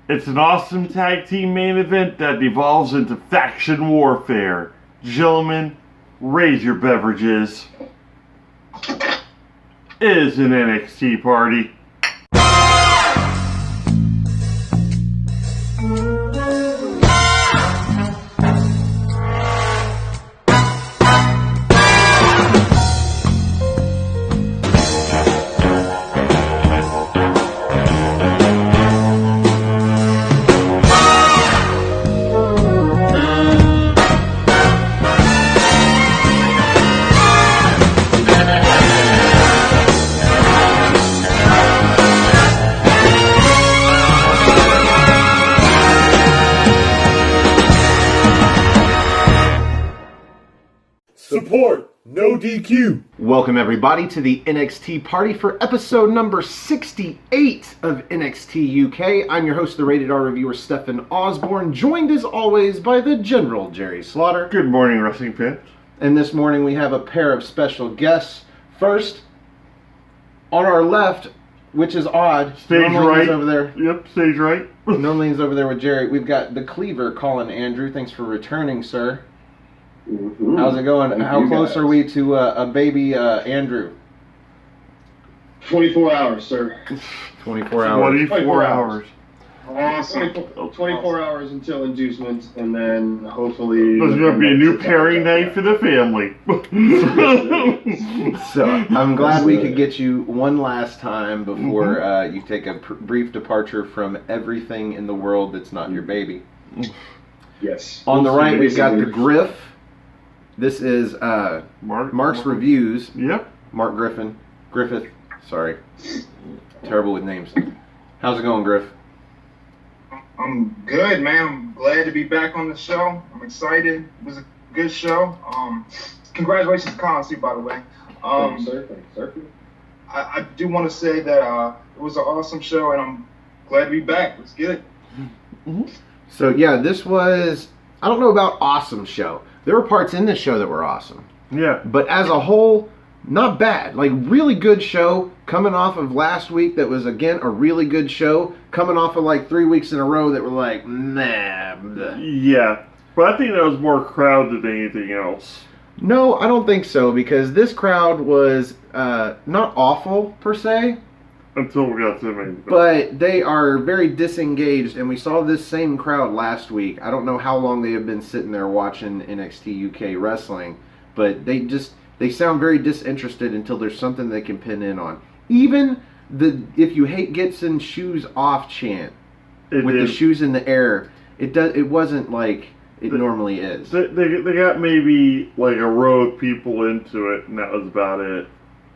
It's an awesome tag team main event that devolves into faction warfare. Gentlemen, raise your beverages. It is an NXT party. Support, no DQ. Welcome everybody to the NXT party for episode number 68 of NXT UK. I'm your host, the Rated R reviewer, Stephen Osborne, joined as always by the General Jerry Slaughter. Good morning, Wrestling Pit. And this morning we have a pair of special guests. First, on our left, which is odd. Stage right. He's over there. Yep, stage right. Normally he's over there with Jerry. We've got the Cleaver, Colin Andrew. Thanks for returning, sir. Mm-hmm. How's it going? How close guys. are we to a baby Andrew? 24 hours, sir. 24 hours. 24 hours. Awesome. 24 hours until inducement, and then hopefully... There's going to be a new pairing night for the family. So, I'm glad we could get you one last time before you take a brief departure from everything in the world that's not your baby. Yes. On the right, we've got the Griff. This is Mark's Reviews. Yep. Mark Griffith. Sorry. Terrible with names. How's it going, Griff? I'm good, man. I'm glad to be back on the show. I'm excited. It was a good show. Congratulations to Colin, too, by the way. Thanks, sir. I do want to say that it was an awesome show, and I'm glad to be back. Let's get it. Mm-hmm. So, yeah, this was, I don't know about awesome show. There were parts in this show that were awesome. Yeah. But as a whole, not bad. Like, really good show. Coming off of last week that was, again, a really good show. Coming off of, like, 3 weeks in a row that were like, nah. Bleh. Yeah. But I think that was more crowd than anything else. No, I don't think so, because this crowd was not awful, per se. Until we got to the main event. But they are very disengaged, and we saw this same crowd last week. I don't know how long they have been sitting there watching NXT UK wrestling, but they sound very disinterested until there's something they can pin in on. Even the "if you hate Gibson, shoes off" chant the shoes in the air, it wasn't like it normally is. They got maybe like a row of people into it, and that was about it.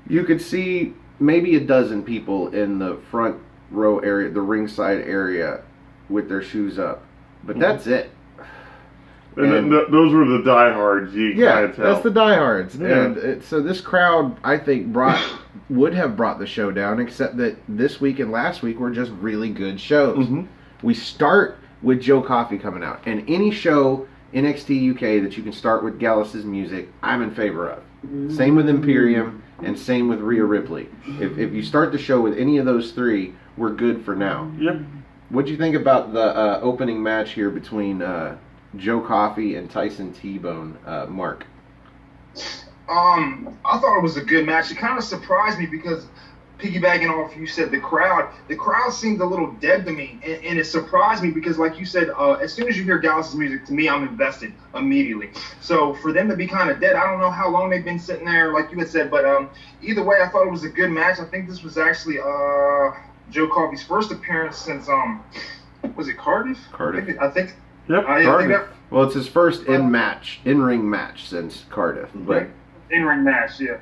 You could see maybe a dozen people in the front row area, the ringside area, with their shoes up. But that's it. And those were the diehards, you can't tell. That's the diehards. Yeah. And so this crowd, I think, would have brought the show down, except that this week and last week were just really good shows. Mm-hmm. We start with Joe Coffey coming out. And any show, NXT UK, that you can start with Gallus' music, I'm in favor of. Same with Imperium, and same with Rhea Ripley. If you start the show with any of those three, we're good for now. Yep. What do you think about the opening match here between Joe Coffey and Tyson T-Bone, Mark? I thought it was a good match. It kind of surprised me because, piggybacking off you said, the crowd seemed a little dead to me, and it surprised me because, like you said, as soon as you hear Gallus' music, to me, I'm invested immediately. So for them to be kind of dead, I don't know how long they've been sitting there, like you had said, but either way, I thought it was a good match. I think this was actually Joe Coffey's first appearance since was it Cardiff? Cardiff. I think. Yep. Cardiff. Well, it's his first in-ring match since Cardiff. But in-ring match, yeah.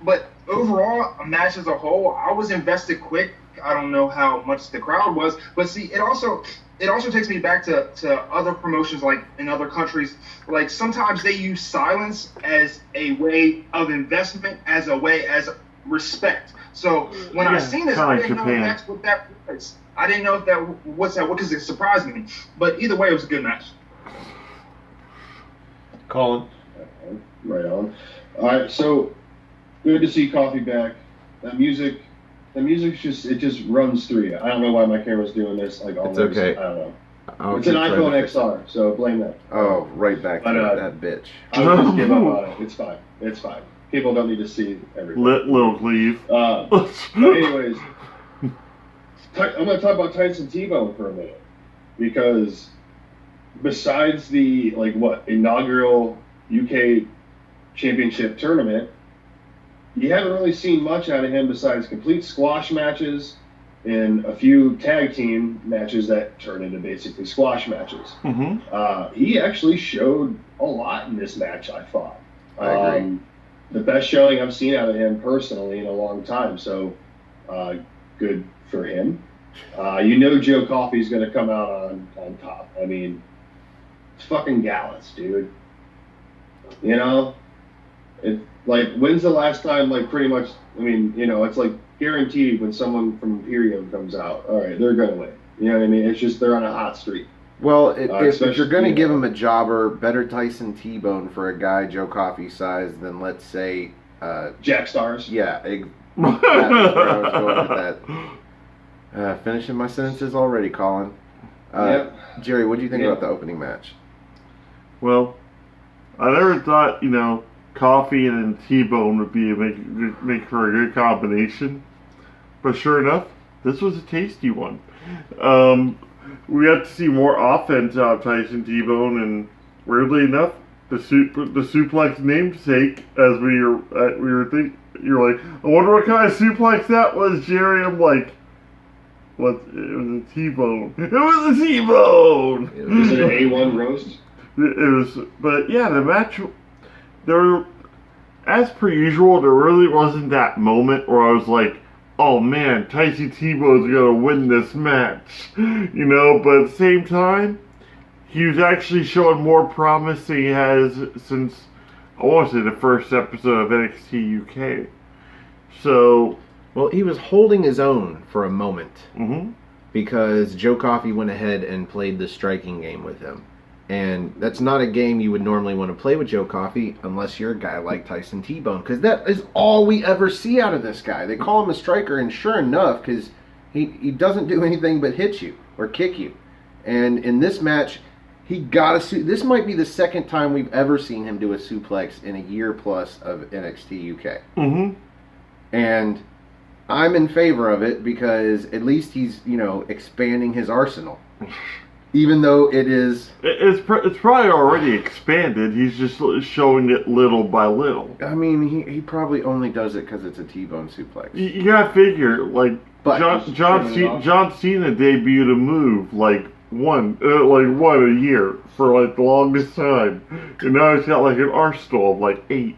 But overall, a match as a whole, I was invested quick. I don't know how much the crowd was, but see, it also takes me back to other promotions, like in other countries. Like sometimes they use silence as a way of investment, as respect. So when I seen this, I didn't know that's what that was. I didn't know if that what's that because it surprised me. But either way, it was a good match. Colin. Right on. All right, so good to see Coffey back. That music The music just runs through you. I don't know why my camera's doing this. Like It's always. okay. I don't know. keep It's an trying to iPhone fix it. XR, so blame that. Oh, right back to But, that bitch. I would just give up on it. It's fine. It's fine. People don't need to see everything. Little Cleve. But anyways, I'm going to talk about Tyson T-Bone for a minute, because besides the inaugural UK Championship tournament, you haven't really seen much out of him besides complete squash matches and a few tag team matches that turn into basically squash matches. Mm-hmm. He actually showed a lot in this match, I thought. I agree. The best showing I've seen out of him personally in a long time, so good for him. Joe Coffey's going to come out on top. I mean, it's fucking Gallus, dude. When's the last time, pretty much, it's guaranteed when someone from Imperium comes out, all right, they're going to win. You know what I mean? It's just they're on a hot streak. Well, if you're going to give him a jobber, better Tyson T-Bone for a guy Joe Coffey's size than, let's say... Jack Stars. Yeah, that's where I was going with that. Finishing my sentences already, Colin. Jerry, what do you think about the opening match? Well, I never thought, Coffee and T-Bone would be make for a good combination. But sure enough, this was a tasty one. We got to see more offense out of Tyson T-Bone, and weirdly enough, the suplex namesake, as we were thinking, you're like, I wonder what kind of suplex that was, Jerry. I'm like, what? It was a T-Bone. It was a T-Bone. Is it an A1 roast? It was, but yeah, the match. As per usual, there really wasn't that moment where I was like, oh man, Tyson T-Bone's gonna win this match. But at the same time, he was actually showing more promise than he has since, I want to say, the first episode of NXT UK. So... Well, he was holding his own for a moment. Mm-hmm. Because Joe Coffey went ahead and played the striking game with him. And that's not a game you would normally want to play with Joe Coffey unless you're a guy like Tyson T-Bone. Because that is all we ever see out of this guy. They call him a striker, and sure enough, because he doesn't do anything but hit you or kick you. And in this match, he got a this might be the second time we've ever seen him do a suplex in a year plus of NXT UK. Mm-hmm. And I'm in favor of it because at least he's, expanding his arsenal. Even though it is... It's probably already expanded. He's just showing it little by little. I mean, he probably only does it because it's a T-bone suplex. You gotta figure, John Cena debuted a move, one a year for, the longest time. And now he's got, an arsenal of, 8.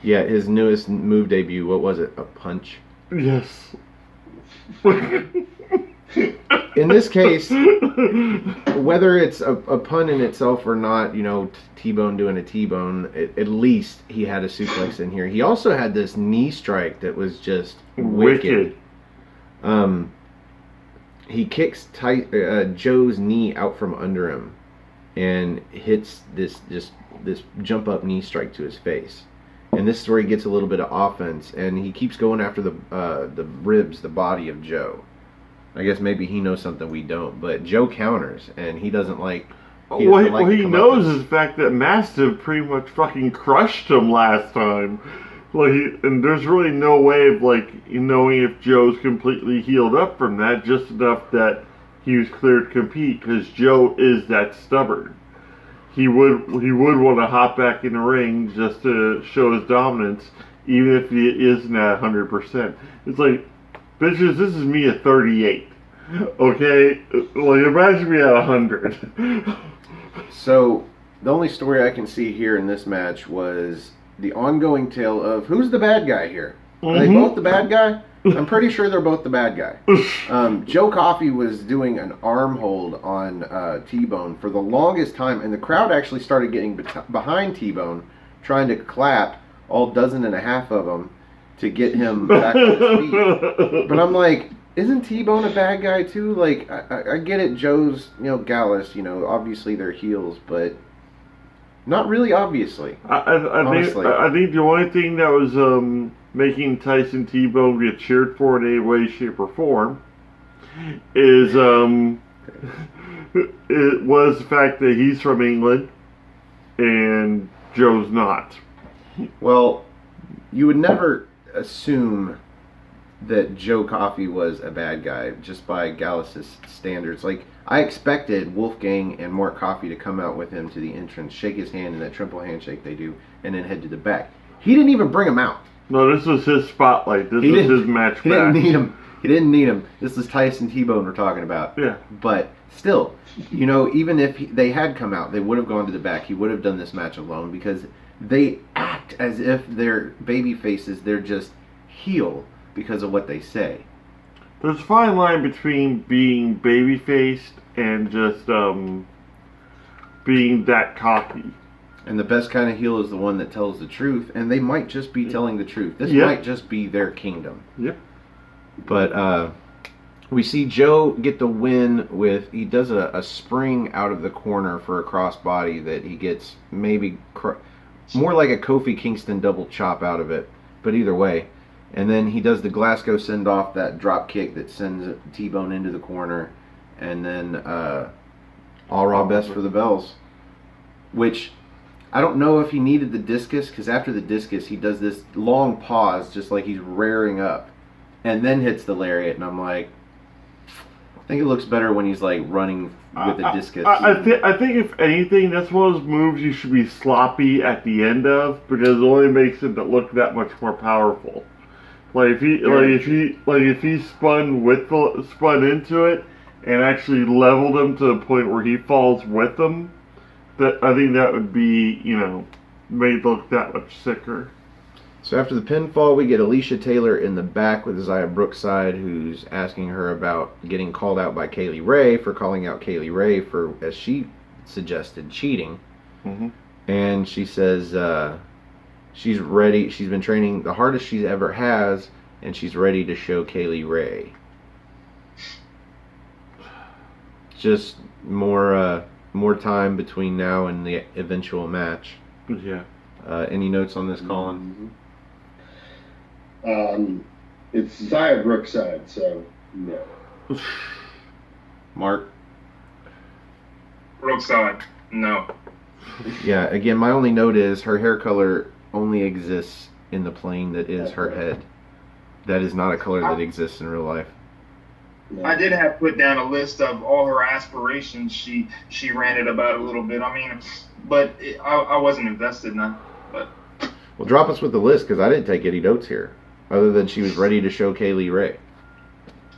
Yeah, his newest move debut, what was it? A punch? Yes. In this case, whether it's a pun in itself or not, T-Bone doing a T-Bone, at least he had a suplex in here. He also had this knee strike that was just wicked. He kicks Joe's knee out from under him and hits this jump up knee strike to his face. And this is where he gets a little bit of offense, and he keeps going after the ribs, the body of Joe. I guess maybe he knows something we don't, but Joe counters, and he doesn't like... He knows is the fact that Mastiff pretty much fucking crushed him last time. And there's really no way of, knowing if Joe's completely healed up from that, just enough that he was cleared to compete, because Joe is that stubborn. He would want to hop back in the ring just to show his dominance, even if he isn't at 100%. It's like, bitches, this is me at 38. Okay? Imagine me at 100. So, the only story I can see here in this match was the ongoing tale of who's the bad guy here? Are they both the bad guy? I'm pretty sure they're both the bad guy. Joe Coffey was doing an arm hold on T-Bone for the longest time, and the crowd actually started getting behind T-Bone, trying to clap, all dozen and a half of them, to get him back on his feet. But I'm like, isn't T-Bone a bad guy too? I get it, Joe's, Gallus, obviously they're heels, but not really obviously. I think the only thing that was making Tyson T-Bone get cheered for in any way, shape, or form is it was the fact that he's from England and Joe's not. Well, you would never assume that Joe Coffey was a bad guy just by Gallus' standards. Like, I expected Wolfgang and Mark Coffey to come out with him to the entrance, shake his hand in that triple handshake they do, and then head to the back. He didn't even bring him out. No, this was his spotlight. This was his match. He didn't need him. He didn't need him. This is Tyson T-Bone we're talking about. Yeah. But still, you know, even if they had come out, they would have gone to the back. He would have done this match alone because they act as if they're baby faces. They're just heel because of what they say. There's a fine line between being baby-faced and just being that cocky. And the best kind of heel is the one that tells the truth, and they might just be telling the truth. This might just be their kingdom. Yep. But we see Joe get the win with, he does a spring out of the corner for a crossbody that he gets maybe more like a Kofi Kingston double chop out of it, but either way. And then he does the Glasgow send off, that drop kick that sends T-Bone into the corner, and then all raw best for the bells, which I don't know if he needed the discus, because after the discus he does this long pause just like he's rearing up and then hits the lariat, and I'm like, I think it looks better when he's like running with the discus. I think if anything, that's one of those moves you should be sloppy at the end of, because it only makes it look that much more powerful. Like if he spun into it and actually leveled him to the point where he falls with him, that I think that would be, you know, made it look that much sicker. So after the pinfall, we get Alicia Taylor in the back with Zaya Brookside, who's asking her about getting called out by Kaylee Ray for calling out Kaylee Ray for, as she suggested, cheating. Mm-hmm. And she says she's ready. She's been training the hardest she's ever has, and she's ready to show Kaylee Ray. Just more time between now and the eventual match. Yeah. Any notes on this, Colin? It's Zaya Brookside, so no. Mark? Brookside, no. Yeah, again, my only note is her hair color only exists in the plane that is her head. That is not a color that exists in real life. No. I did have put down a list of all her aspirations. She ranted about a little bit. I mean, but I wasn't invested in that. But well, drop us with the list, because I didn't take any notes here, other than she was ready to show Kaylee Ray.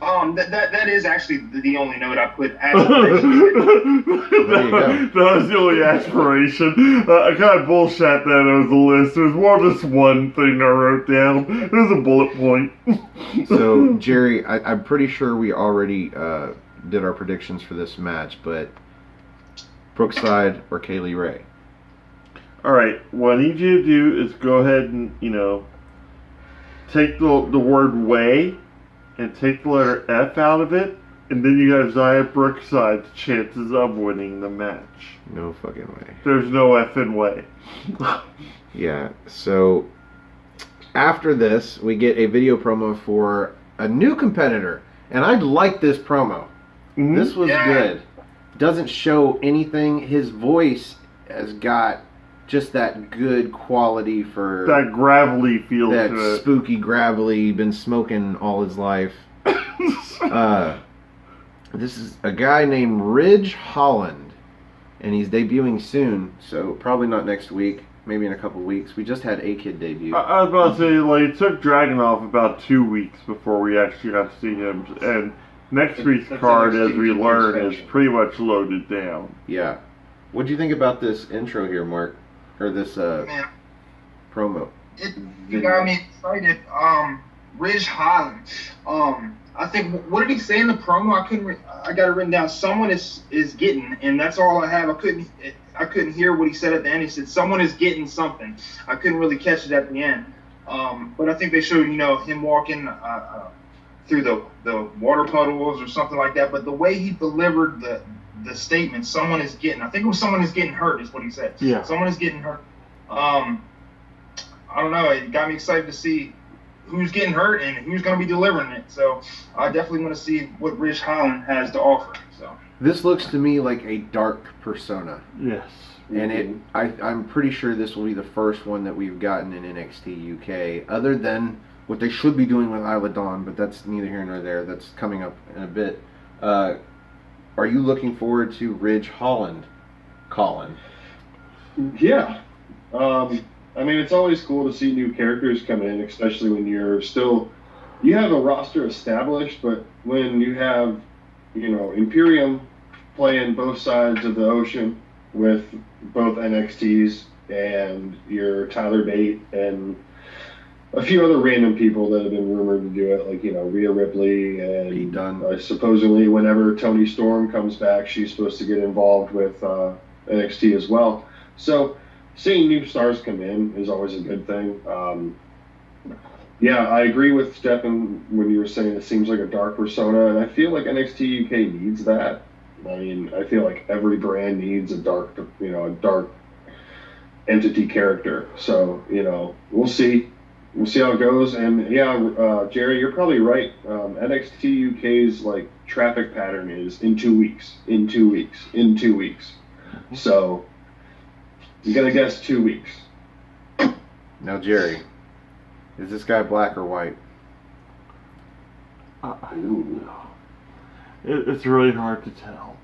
That is actually the only note I put. That was the only aspiration. I kind of bullshit that as a list. It was more just one thing I wrote down. It was a bullet point. So, Jerry, I'm pretty sure we already did our predictions for this match, but Brookside or Kaylee Ray? Alright, what I need you to do is go ahead and, you know, take the word way and take the letter F out of it, and then you have Zaya Brookside's chances of winning the match. No fucking way. There's no effing way. Yeah, so after this, we get a video promo for a new competitor, and I like this promo. Mm-hmm. This was good. Doesn't show anything. His voice has got just that good quality for that gravelly feel that to it. Spooky gravelly, been smoking all his life. This is a guy named Ridge Holland, and he's debuting soon, so probably not next week, maybe in a couple weeks. We just had A-Kid debut. I was about to say, like, it took Dragunov about 2 weeks before we actually got to see him, and next week's card, as we learn, is pretty much loaded down. Yeah. What do you think about this intro here, Mark? Or this promo? You got me excited. Ridge Holland. I think, what did he say in the promo? I got it written down. Someone is getting, and that's all I have. I couldn't hear what he said at the end. He said someone is getting something. I couldn't really catch it at the end. But I think they showed, you know, him walking through the water puddles or something like that. But the way he delivered the statement, someone is getting, I think it was someone is getting hurt is what he said. Yeah. Someone is getting hurt. I don't know. It got me excited to see who's getting hurt and who's going to be delivering it. So I definitely want to see what Ridge Holland has to offer. So this looks to me like a dark persona. Yes. And I'm pretty sure this will be the first one that we've gotten in NXT UK, other than what they should be doing with Isla Dawn, but that's neither here nor there. That's coming up in a bit. Are you looking forward to Ridge Holland, Colin? Yeah. I mean, it's always cool to see new characters come in, especially when you have a roster established, but when you have, Imperium playing both sides of the ocean with both NXTs and your Tyler Bate and a few other random people that have been rumored to do it, like, Rhea Ripley and Pete Dunne. Supposedly whenever Toni Storm comes back, she's supposed to get involved with NXT as well. So seeing new stars come in is always a good thing. Yeah, I agree with Stefan when you were saying it seems like a dark persona, and I feel like NXT UK needs that. I mean, I feel like every brand needs a dark entity character. So, we'll see. We'll see how it goes. And yeah, Jerry, you're probably right. NXT UK's traffic pattern is in 2 weeks, in 2 weeks, in 2 weeks. So I'm gonna guess 2 weeks. Now, Jerry, is this guy black or white? I don't know. It's really hard to tell.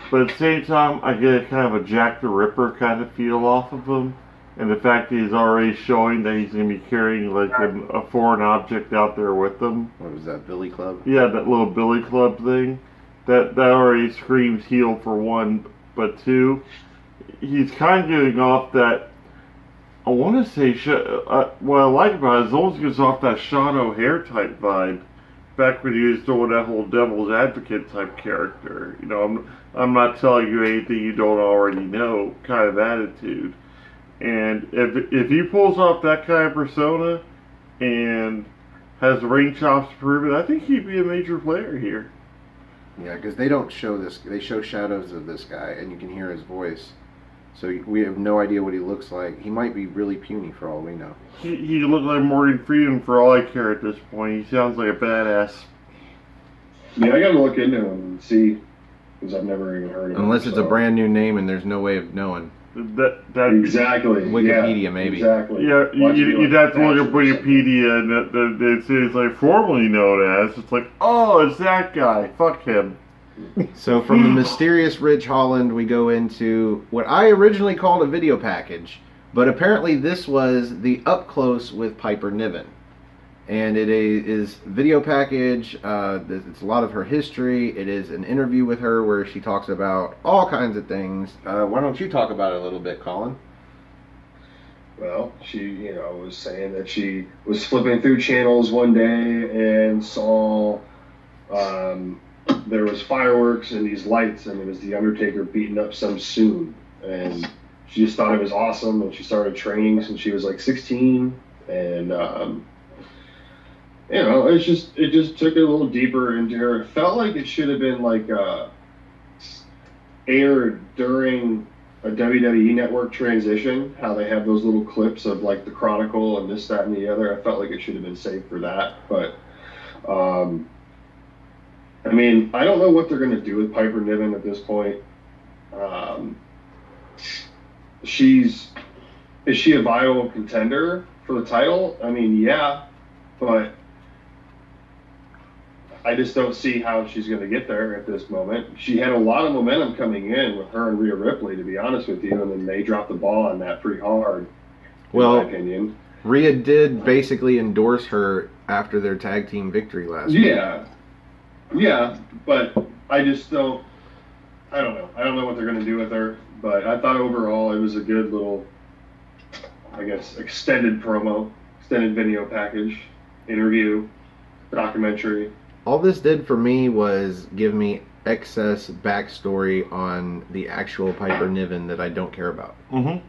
But at the same time, I get kind of a Jack the Ripper kind of feel off of him. And the fact that he's already showing that he's going to be carrying a foreign object out there with him. What was that, Billy Club? Yeah, that little Billy Club thing. That already screams heel for one, but two, he's kind of giving off that, I want to say, what I like about it is it almost gives off that Sean O'Hare type vibe. Back when he was doing that whole devil's advocate type character. I'm not telling you anything you don't already know kind of attitude. And if he pulls off that kind of persona and has the ring chops to prove it, I think he'd be a major player here. Yeah, because they don't show this. They show shadows of this guy, and you can hear his voice. So we have no idea what he looks like. He might be really puny for all we know. He look like Morgan Freeman for all I care at this point. He sounds like a badass. Yeah, I gotta look into him and see, because I've never even heard of him. Unless it's a brand new name and there's no way of knowing. That exactly. Wikipedia, yeah, maybe. Exactly. Yeah, you'd have to look at Wikipedia and it's like formerly known as. It's like, oh, it's that guy. Fuck him. So from the mysterious Ridge Holland, we go into what I originally called a video package, but apparently this was the up close with Piper Niven. And it is video package. It's a lot of her history. It is an interview with her where she talks about all kinds of things. Why don't you talk about it a little bit, Colin? Well, she, was saying that she was flipping through channels one day and saw there was fireworks and these lights, and it was the Undertaker beating up some Soon. And she just thought it was awesome, and she started training since she was 16. And it just took it a little deeper into her. It felt like it should have been aired during a WWE Network transition, how they have those little clips of the Chronicle and this, that, and the other. I felt like it should have been saved for that. But I mean, I don't know what they're going to do with Piper Niven at this point. Is she a viable contender for the title? I mean, yeah, but I just don't see how she's going to get there at this moment. She had a lot of momentum coming in with her and Rhea Ripley, to be honest with you, and then they dropped the ball on that pretty hard, in my opinion. Rhea did basically endorse her after their tag team victory last week. Yeah, but I just don't. I don't know. I don't know what they're going to do with her. But I thought overall it was a good little, I guess, extended video package, interview, documentary. All this did for me was give me excess backstory on the actual Piper Niven that I don't care about. Mm-hmm.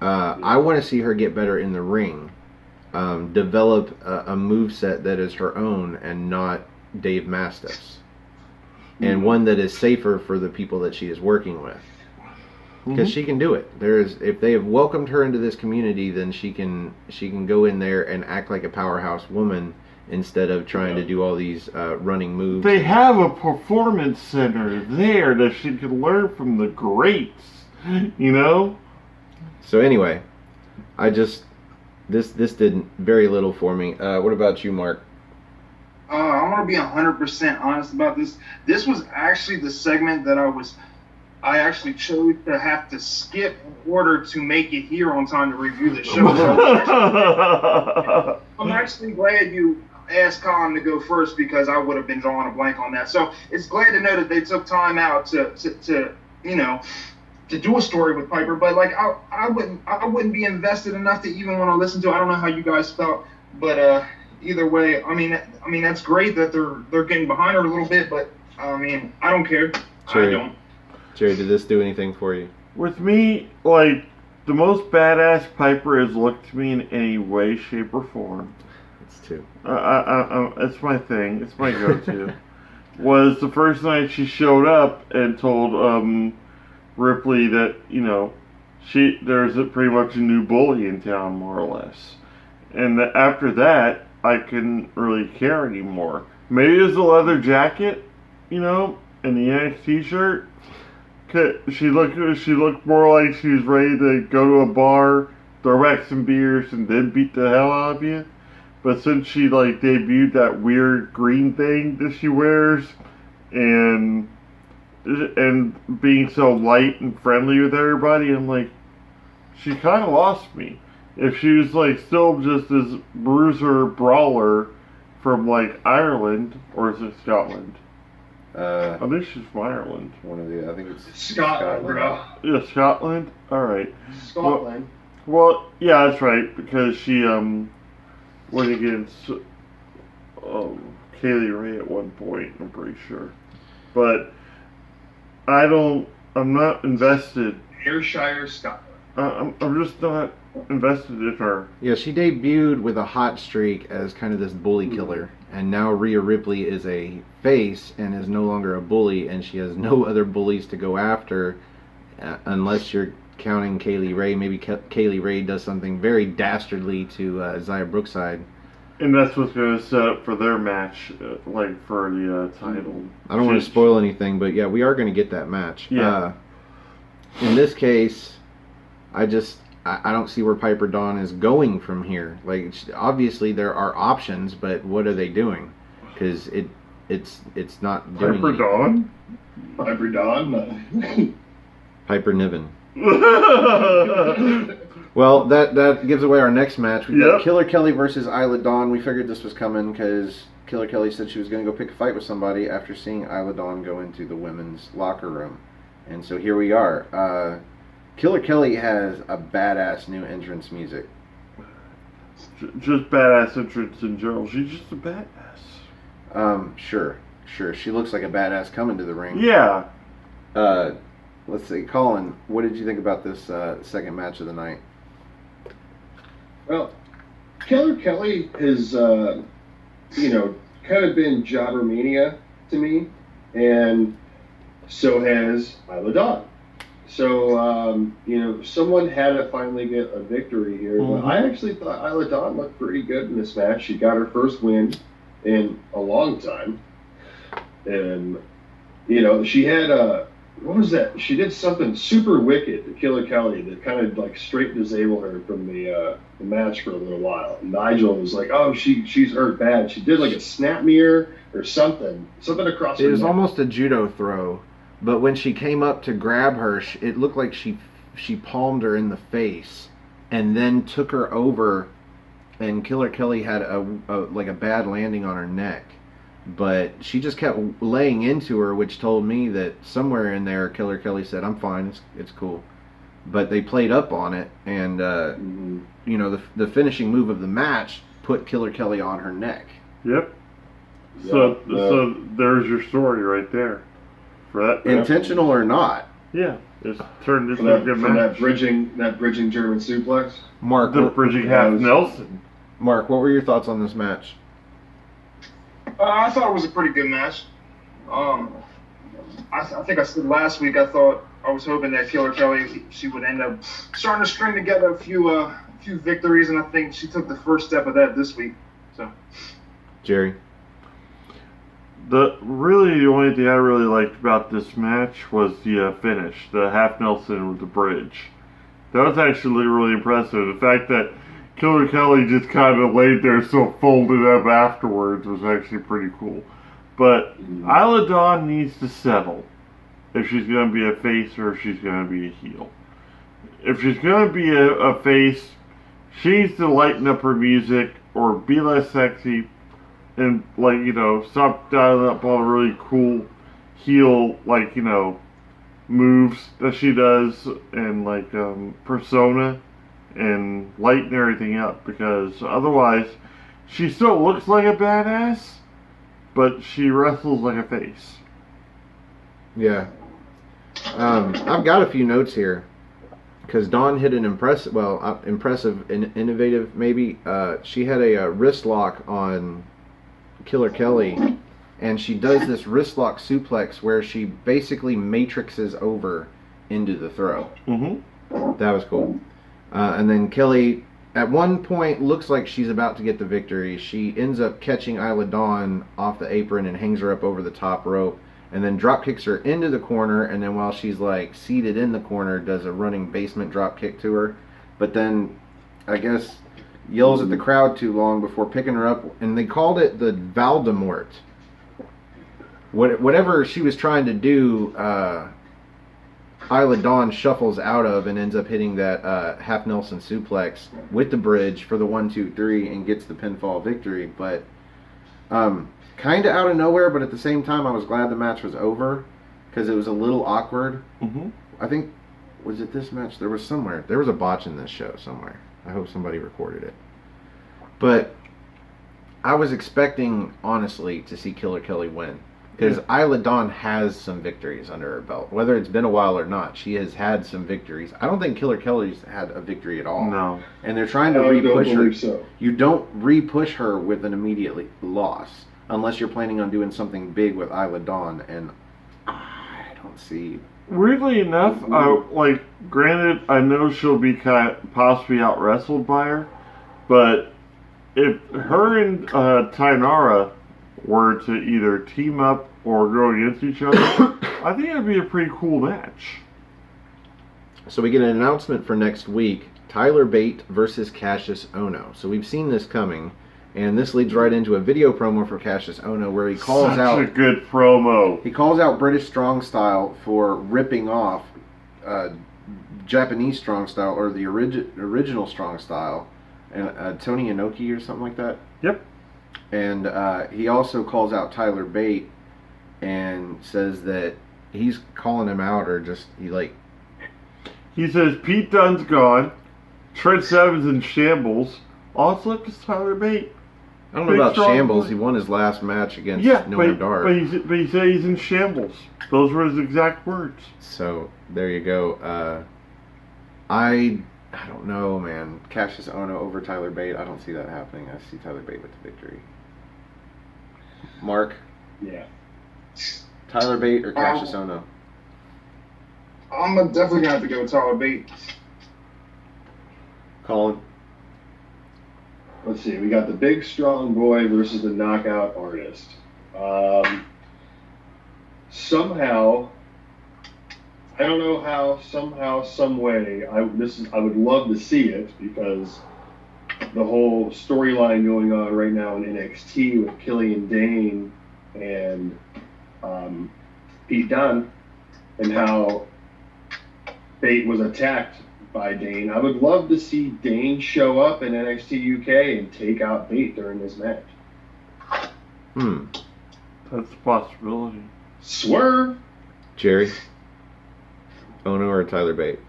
I want to see her get better in the ring, develop a moveset that is her own and not Dave Mastiff's, and one that is safer for the people that she is working with. because she can do it. If they have welcomed her into this community, then she can go in there and act like a powerhouse woman instead of trying to do all these running moves. They have a performance center there that she can learn from the greats, you know? So anyway, this did very little for me. What about you, Mark? I want to be 100% honest about this. This was actually the segment that I actually chose to have to skip in order to make it here on time to review the show. I'm actually glad you asked Colin to go first because I would have been drawing a blank on that. So it's glad to know that they took time out to do a story with Piper. But like I wouldn't be invested enough to even want to listen to it. I don't know how you guys felt, but either way, I mean that's great that they're getting behind her a little bit, but I mean I don't care. Jerry, I don't. Jerry, did this do anything for you? With me, like, the most badass Piper has looked to me in any way, shape, or form. It's two. It's my thing. It's my go-to. Was the first night she showed up and told Ripley that, you know, there's pretty much a new bully in town, more or less. And after that, I couldn't really care anymore. Maybe it was the leather jacket, you know, and the NXT shirt. She looked more like she was ready to go to a bar, throw back some beers, and then beat the hell out of you. But since she like debuted that weird green thing that she wears, and being so light and friendly with everybody, I'm like, she kind of lost me. If she was like still just this bruiser brawler from like Ireland, or is it Scotland? I think she's from Ireland. One of the, I think it's Scotland, bro. Yeah, Scotland. All right. Scotland. Well, yeah, that's right because she went against Kaylee Ray at one point. I'm pretty sure, but I'm not invested. Ayrshire, Scotland. I'm just not invested in her. Yeah, she debuted with a hot streak as kind of this bully killer, and now Rhea Ripley is a face and is no longer a bully, and she has no other bullies to go after, unless you're counting Kaylee Ray. Maybe Kaylee Ray does something very dastardly to Xia Brookside. And that's what's going to set up for their match, like for the title. I don't want to spoil anything, but yeah, we are going to get that match. Yeah. In this case, I don't see where Piper Dawn is going from here. Like, obviously there are options, but what are they doing? Because it's not doing Piper Dawn? Piper Dawn? Piper Niven. Well, that gives away our next match. We got Killer Kelly versus Isla Dawn. We figured this was coming because Killer Kelly said she was going to go pick a fight with somebody after seeing Isla Dawn go into the women's locker room. And so here we are. Killer Kelly has a badass new entrance music. Just badass entrance in general. She's just a badass. Sure. She looks like a badass coming to the ring. Yeah. Let's see, Colin, what did you think about this second match of the night? Well, Killer Kelly has, kind of been jobber mania to me, and so has Isla Dawn. So, someone had to finally get a victory here. Mm-hmm. But I actually thought Isla Dawn looked pretty good in this match. She got her first win in a long time. And, she had what was that? She did something super wicked to Killer Kelly that kind of like straight disabled her from the match for a little while. And Nigel was like, "Oh, she's hurt bad." She did like a snap mirror or something across her neck. It was almost a judo throw, but when she came up to grab her, it looked like she palmed her in the face and then took her over, and Killer Kelly had a bad landing on her neck. But she just kept laying into her, which told me that somewhere in there, Killer Kelly said, "I'm fine, it's cool." But they played up on it, and the finishing move of the match put Killer Kelly on her neck. Yep. So there's your story right there. For that, intentional or not. Yeah, it's turned into a good match. That bridging German suplex. Mark, the bridging half Nelson. Mark, what were your thoughts on this match? I thought it was a pretty good match. I think I said last week, I was hoping that Killer Kelly, she would end up starting to string together a few victories, and I think she took the first step of that this week. So, Jerry? The only thing I really liked about this match was the finish, the half Nelson with the bridge. That was actually really impressive. The fact that Killer Kelly just kind of laid there so folded up afterwards was actually pretty cool. But Isla Dawn needs to settle if she's going to be a face or if she's going to be a heel. If she's going to be a face, she needs to lighten up her music or be less sexy and, like, you know, stop dialing up all the really cool heel, like, you know, moves that she does and, like, persona, and lighten everything up, because otherwise she still looks like a badass, but she wrestles like a face. Yeah. I've got a few notes here because Dawn hit an impressive and innovative maybe. She had a wrist lock on Killer Kelly, and she does this wrist lock suplex where she basically matrixes over into the throw. Mm-hmm. That was cool. And then Kelly, at one point, looks like she's about to get the victory. She ends up catching Isla Dawn off the apron and hangs her up over the top rope, and then drop kicks her into the corner, and then while she's like seated in the corner, does a running basement drop kick to her. But then, I guess, yells at the crowd too long before picking her up, and they called it the Voldemort. Whatever she was trying to do, Isla Dawn shuffles out of and ends up hitting that half Nelson suplex with the bridge for the 1-2-3 and gets the pinfall victory. But kind of out of nowhere, but at the same time I was glad the match was over because it was a little awkward. Mm-hmm. I think, was it this match? There was a botch in this show somewhere. I hope somebody recorded it. But I was expecting, honestly, to see Killer Kelly win. Because Isla Dawn has some victories under her belt. Whether it's been a while or not, she has had some victories. I don't think Killer Kelly's had a victory at all. No. And they're trying to re-push her. So. You don't re-push her with an immediate loss. Unless you're planning on doing something big with Isla Dawn. And I don't see... Weirdly enough, granted, I know she'll be possibly out-wrestled by her. But if her and Tainara were to either team up or go against each other, I think it'd be a pretty cool match. So we get an announcement for next week: Tyler Bate versus Cassius Ohno. So we've seen this coming, and this leads right into a video promo for Cassius Ohno where he calls out... Such a good promo. He calls out British Strong Style for ripping off Japanese Strong Style, or the original Strong Style, and Tony Inoki or something like that. Yep. And he also calls out Tyler Bate and says that he's calling him out, or just he says Pete Dunne's gone, Trent Seven's in shambles, all that's left is Tyler Bate. I don't know about shambles. He won his last match against Noam Dar. But he said he's in shambles. Those were his exact words. So there you go. I don't know, man. Cassius Ohno over Tyler Bate. I don't see that happening. I see Tyler Bate with the victory. Mark? Yeah. Tyler Bate or Cassius Ohno? I'm definitely going to have to go with Tyler Bate. Colin? Let's see. We got the big strong boy versus the knockout artist. Somehow, I don't know how, somehow, some way, I would love to see it, because the whole storyline going on right now in NXT with Killian Dane and Pete Dunne, and how Bate was attacked by Dane. I would love to see Dane show up in NXT UK and take out Bate during this match. That's a possibility. Swerve! Jerry? Ohno or Tyler Bate?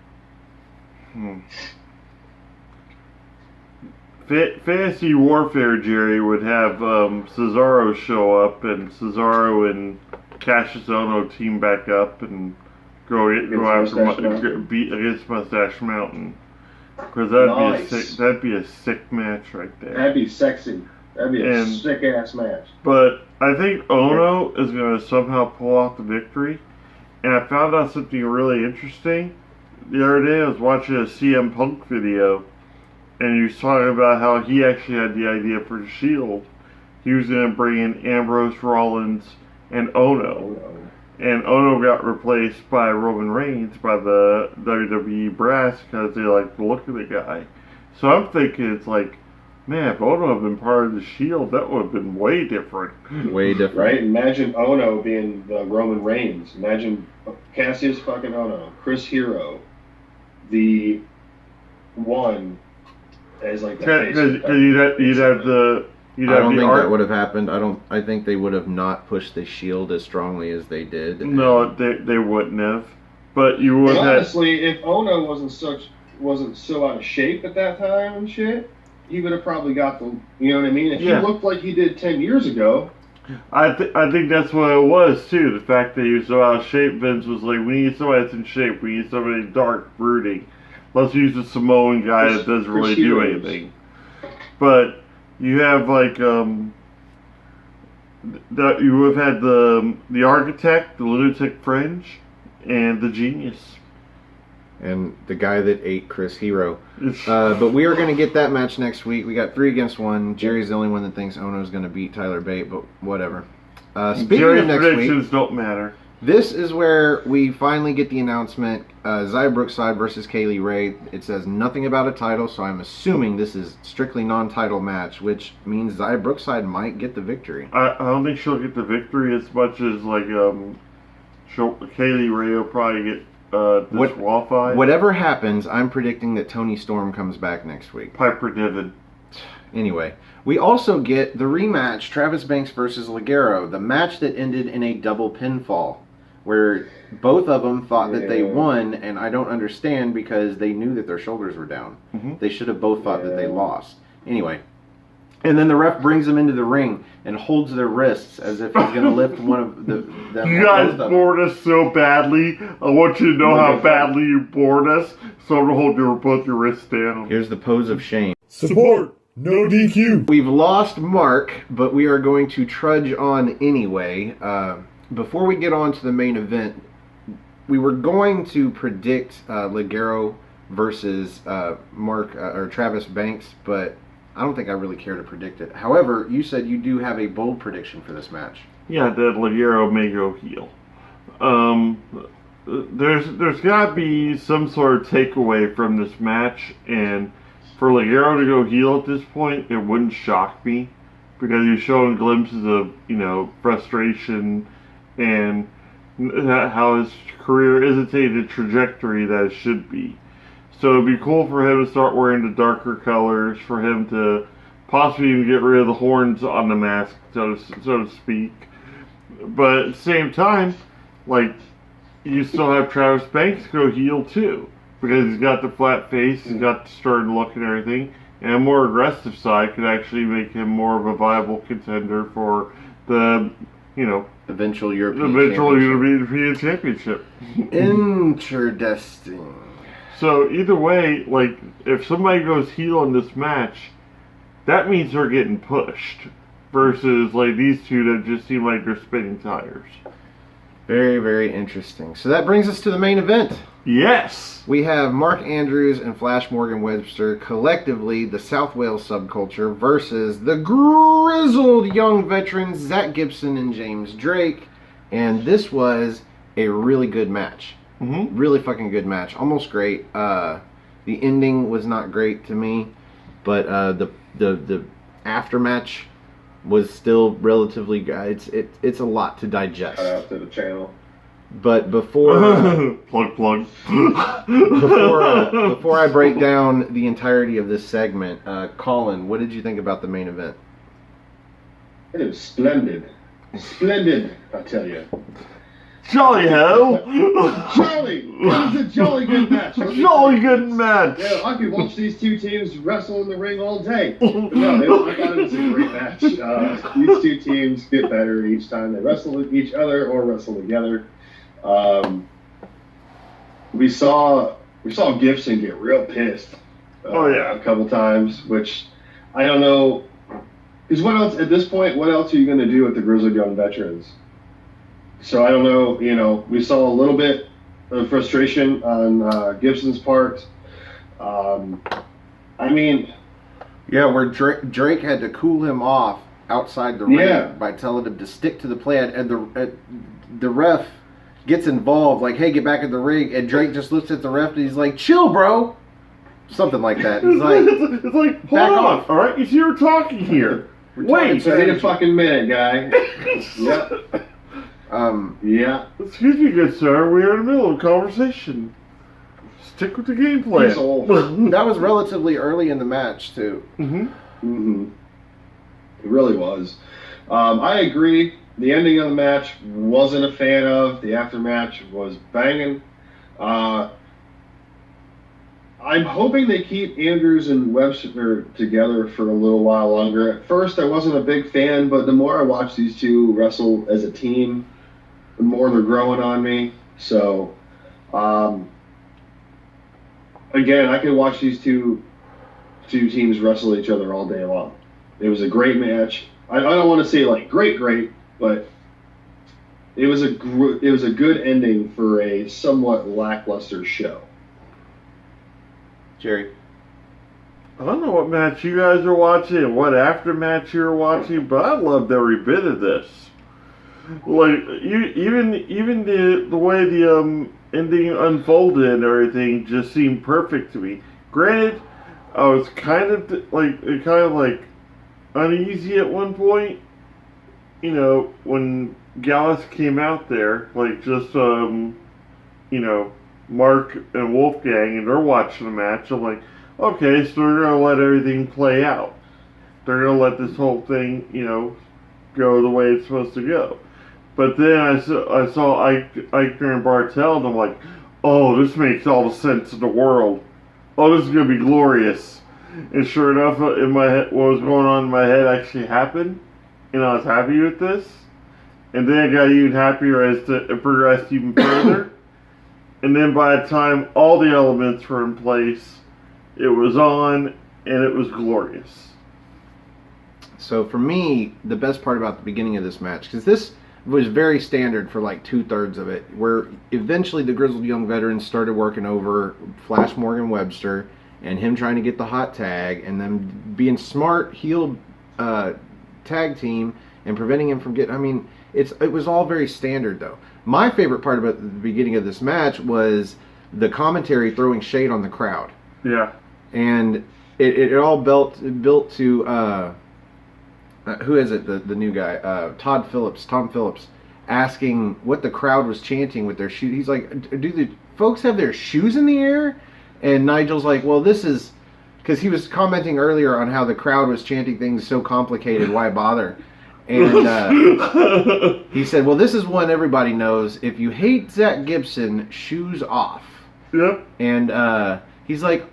Fantasy Warfare Jerry would have Cesaro show up, and Cesaro and Cassius Ohno team back up and go after beat against Mustache Mountain, because that'd be a sick match right there. That'd be sexy. That'd be a sick ass match. But I think Ohno is going to somehow pull out the victory, And I found out something really interesting. The other day I was watching a CM Punk video, and he was talking about how he actually had the idea for the Shield. He was going to bring in Ambrose, Rollins, and Ono. And Ono got replaced by Roman Reigns by the WWE brass because they like the look of the guy. So I'm thinking it's like, man, if Ono had been part of the Shield, that would have been way different. Way different. Right? Imagine Ono being the Roman Reigns. Imagine Cassius fucking Ono, Chris Hero, the one as like the face. Because you'd have the... I don't think that would have happened. I think they would have not pushed the Shield as strongly as they did. No, they wouldn't have. But you would have. Honestly, if Ono wasn't so out of shape at that time and shit, he would have probably got the. You know what I mean? If he looked like he did 10 years ago. I think that's what it was too. The fact that he was so out of shape, Vince was like, we need somebody that's in shape. We need somebody dark, brooding. Let's use a Samoan guy that doesn't really do anything. But. You have like you have had the Architect, the Lunatic Fringe, and the Genius, and the guy that ate Chris Hero. But we are going to get that match next week. We got 3 against 1. Jerry's the only one that thinks Ono's going to beat Tyler Bate, but whatever. Speaking Jerry's of next predictions week, don't matter. This is where we finally get the announcement, Xia Brookside versus Kaylee Ray. It says nothing about a title, so I'm assuming this is strictly non-title match, which means Xia Brookside might get the victory. I don't think she'll get the victory as much as like Kaylee Ray will probably get disqualified. Whatever happens, I'm predicting that Toni Storm comes back next week. Piper Niven. Anyway, we also get the rematch, Travis Banks versus Ligero, the match that ended in a double pinfall, where both of them thought that they won, and I don't understand because they knew that their shoulders were down. Mm-hmm. They should have both thought that they lost. Anyway, and then the ref brings them into the ring and holds their wrists as if he's going to lift one of them. You guys bored us so badly. I want you to know how badly you bored us, so I'm going to hold both your wrists down. Here's the pose of shame. Support! No DQ! We've lost Mark, but we are going to trudge on anyway. Before we get on to the main event, we were going to predict Ligero versus Mark or Travis Banks, but I don't think I really care to predict it. However, you said you do have a bold prediction for this match. Yeah, that Ligero may go heel. There's got to be some sort of takeaway from this match, and for Ligero to go heel at this point, it wouldn't shock me, because he's showing glimpses of, frustration and how his career isn't taking the trajectory that it should be. So it'd be cool for him to start wearing the darker colors, for him to possibly even get rid of the horns on the mask, so to speak. But at the same time, you still have Travis Banks go heel too, because he's got the flat face, he's got the stern look and everything, and a more aggressive side could actually make him more of a viable contender for the, eventual European Championship. Interesting. So either way, if somebody goes heel in this match, that means they're getting pushed, versus these two that just seem like they're spinning tires. Very, very interesting. So that brings us to the main event. Yes! We have Mark Andrews and Flash Morgan Webster, collectively the South Wales subculture, versus the grizzled young veterans Zach Gibson and James Drake. And this was a really good match. Mm-hmm. Really fucking good match. Almost great. The ending was not great to me, but the aftermatch was still relatively good. It's a lot to digest. Out to the channel. But before plug before I break down the entirety of this segment, Colin, what did you think about the main event? It was splendid, I tell you. Jolly hell! Jolly! It was a jolly good match. Jolly good match! Yeah, I could watch these two teams wrestle in the ring all day. But no, I thought it was a great match. These two teams get better each time they wrestle with each other or wrestle together. We saw Gibson get real pissed. A couple times, which I don't know. Because what else at this point? What else are you going to do with the grizzled young veterans? So I don't know. We saw a little bit of frustration on Gibson's part. I mean, Yeah, where Drake had to cool him off outside the ring by telling him to stick to the plan, and the ref gets involved, like, hey, get back in the ring, and Drake just looks at the ref and he's like, chill, bro. Something like that. He's like, it's like, hold back on, off. all right? You see, we're talking here. Wait. wait a fucking minute, guy. Yep. Yeah. Excuse me, good sir. We're in the middle of a conversation. Stick with the game plan. That was relatively early in the match, too. It really was. I agree. The ending of the match wasn't a fan of. The aftermatch was banging. I'm hoping they keep Andrews and Webster together for a little while longer. At first, I wasn't a big fan, but the more I watch these two wrestle as a team, the more they're growing on me. So, again, I could watch these two teams wrestle each other all day long. It was a great match. I don't want to say like great, but it was a good ending for a somewhat lackluster show. Jerry? I don't know what match you guys are watching and what aftermatch you're watching, but I loved every bit of this. Like, even the way the ending unfolded and everything just seemed perfect to me. Granted, I was kind of uneasy at one point, when Gallus came out there, like just Mark and Wolfgang, and they're watching the match. I'm like, okay, so they're gonna let everything play out. They're gonna let this whole thing, go the way it's supposed to go. But then I saw Eichner and Bartel, and I'm like, oh, this makes all the sense in the world. Oh, this is gonna be glorious. And sure enough, in my head, what was going on in my head actually happened, and I was happy with this. And then I got even happier as it progressed even further. And then by the time all the elements were in place, it was on, and it was glorious. So for me, the best part about the beginning of this match, because this was very standard for like 2/3 of it, where eventually the Grizzled Young Veterans started working over Flash Morgan Webster and him trying to get the hot tag, and them being smart heel tag team and preventing him from getting. I mean, it was all very standard though. My favorite part about the beginning of this match was the commentary throwing shade on the crowd. Yeah. And it all built to who is it? The new guy, Tom Phillips, asking what the crowd was chanting with their shoes. He's like, do the folks have their shoes in the air? And Nigel's like, well, this is because he was commenting earlier on how the crowd was chanting things so complicated. Why bother? And he said, well, this is one everybody knows. If you hate Zach Gibson, shoes off. Yep. And he's like,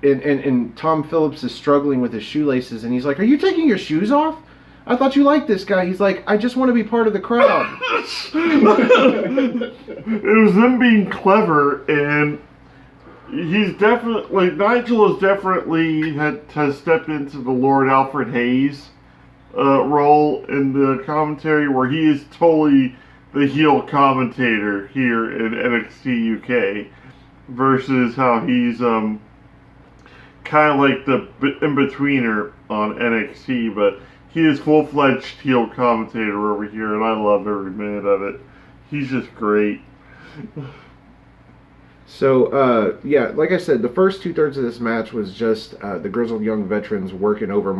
and Tom Phillips is struggling with his shoelaces, and he's like, are you taking your shoes off? I thought you liked this guy. He's like, I just want to be part of the crowd. It was them being clever, and he's definitely, Nigel has definitely has stepped into the Lord Alfred Hayes role in the commentary, where he is totally the heel commentator here in NXT UK, versus how he's kind of like the in-betweener on NXT, but he is full-fledged heel commentator over here, and I love every minute of it. He's just great. So, yeah, like I said, the first 2/3 of this match was just the Grizzled Young Veterans working over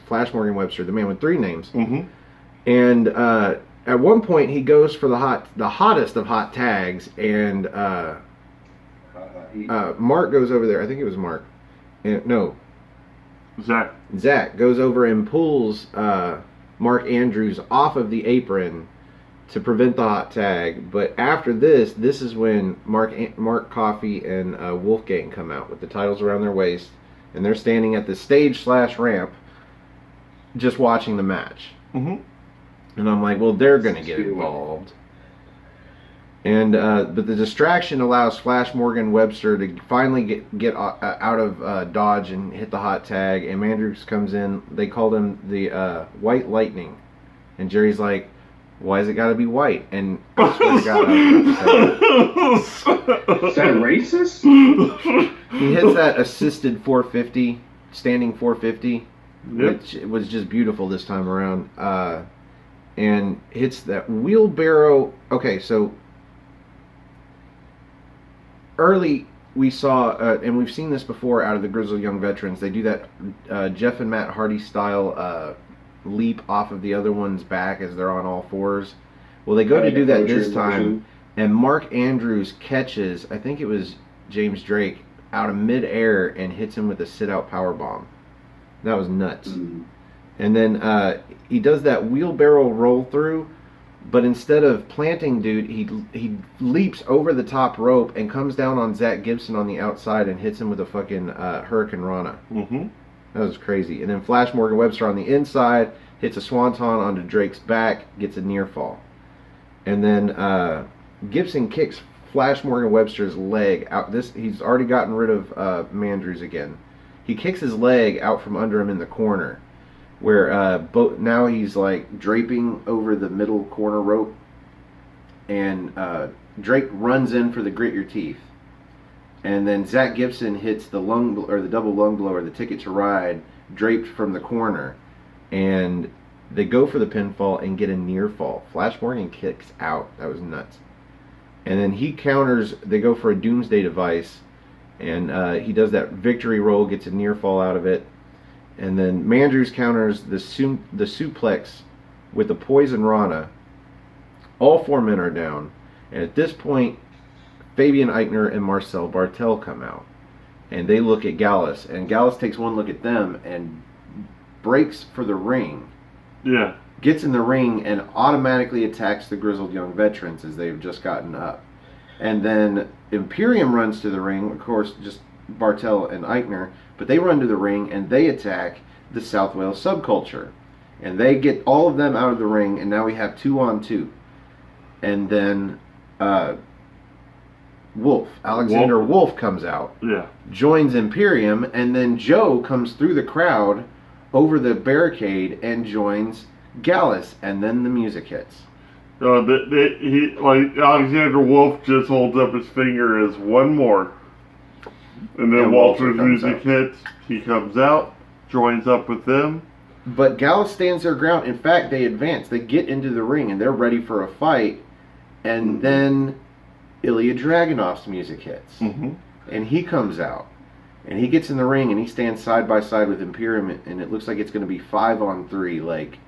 Flash Morgan Webster, the man with 3 names. Mm-hmm. And at one point, he goes for the hottest of hot tags, and Mark goes over there. I think it was Mark. Zach goes over and pulls Mark Andrews off of the apron to prevent the hot tag. But after this is when Mark Coffey and Wolfgang come out with the titles around their waist, and they're standing at the stage/ramp just watching the match. Mm-hmm. And I'm like, well, they're going to get involved. And but the distraction allows Flash Morgan Webster to finally get out of dodge and hit the hot tag. And Andrews comes in. They called him the White Lightning. And Jerry's like, Why has it got to be white? And I swear to God, I was Is that racist? he hits that assisted 450, standing 450, which was just beautiful this time around. And hits that wheelbarrow. Okay, so early we saw, and we've seen this before out of the Grizzled Young Veterans, they do that Jeff and Matt Hardy style leap off of the other one's back as they're on all fours. Well, they go to do that this time, and Mark Andrews catches, I think it was James Drake, out of midair and hits him with a sit-out powerbomb. That was nuts. Mm-hmm. And then he does that wheelbarrow roll through, but instead of planting dude, he leaps over the top rope and comes down on Zach Gibson on the outside and hits him with a fucking Hurricane Rana. Mm-hmm. That was crazy. And then Flash Morgan Webster on the inside hits a swanton onto Drake's back, gets a near fall. And then Gibson kicks Flash Morgan Webster's leg out. He's already gotten rid of Mandrews again. He kicks his leg out from under him in the corner, where now he's like draping over the middle corner rope, and Drake runs in for the grit your teeth, and then Zach Gibson hits the double lung blower, the ticket to ride, draped from the corner, and they go for the pinfall and get a near fall. Flash Morgan kicks out. That was nuts. And then he counters. They go for a Doomsday Device, and he does that victory roll, gets a near fall out of it. And then Mandrews counters the suplex with the Poison Rana. All four men are down. And at this point, Fabian Eichner and Marcel Bartel come out. And they look at Gallus. And Gallus takes one look at them and breaks for the ring. Yeah. Gets in the ring and automatically attacks the Grizzled Young Veterans as they've just gotten up. And then Imperium runs to the ring, of course, just Bartel and Eichner, but they run to the ring and they attack the South Wales Subculture. And they get all of them out of the ring, and now we have 2-on-2. And then Alexander Wolf comes out, joins Imperium, and then Joe comes through the crowd over the barricade and joins Gallus, and then the music hits. Alexander Wolf just holds up his finger as one more. And then Walter's music hits, he comes out, joins up with them. But Gallus stands their ground. In fact, they advance. They get into the ring, and they're ready for a fight. And then Ilya Dragunov's music hits. Mm-hmm. And he comes out. And he gets in the ring, and he stands side by side with Imperium, and it looks like it's going to be 5-on-3. Like,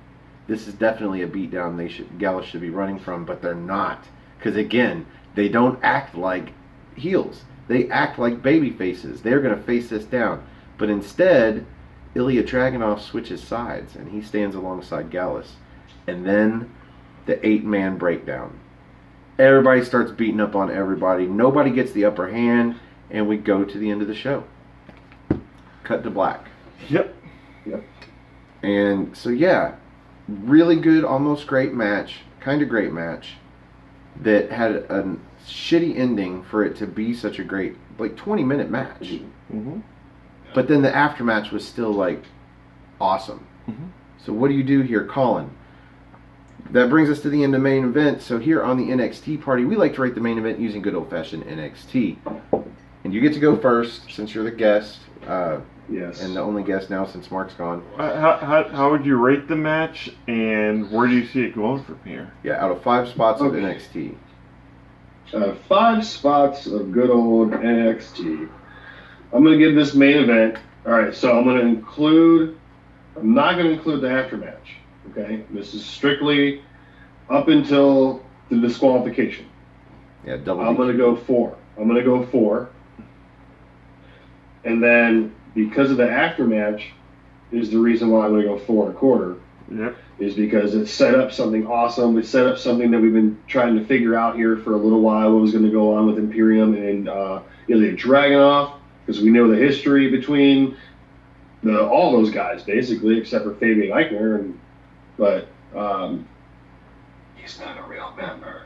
this is definitely a beatdown Gallus should be running from, but they're not. Because, again, they don't act like heels. They act like baby faces. They're going to face this down. But instead, Ilya Dragunov switches sides, and he stands alongside Gallus. And then the 8-man breakdown. Everybody starts beating up on everybody. Nobody gets the upper hand, and we go to the end of the show. Cut to black. Yep. And so, yeah, really good, almost great match. Kind of great match that had a shitty ending for it to be such a great, 20-minute match. Mm-hmm. But then the aftermatch was still, awesome. Mm-hmm. So what do you do here, Colin? That brings us to the end of main event. So here on the NXT party, we like to rate the main event using good old-fashioned NXT. And you get to go first, since you're the guest. Yes. And the only guest now since Mark's gone. How would you rate the match, and where do you see it going from here? Yeah, out of 5 spots of NXT. 5 spots of good old NXT. I'm going to give this main event. All right, so I'm not going to include the aftermatch. Okay, this is strictly up until the disqualification. Yeah, double. I'm going to go 4. And then because of the aftermatch is the reason why I'm going to go 4 1/4. Yep. Is because it set up something awesome. It set up something that we've been trying to figure out here for a little while. What was going to go on with Imperium and Ilya Dragunov, because we know the history between all those guys basically, except for Fabian Eichner. But he's not a real member.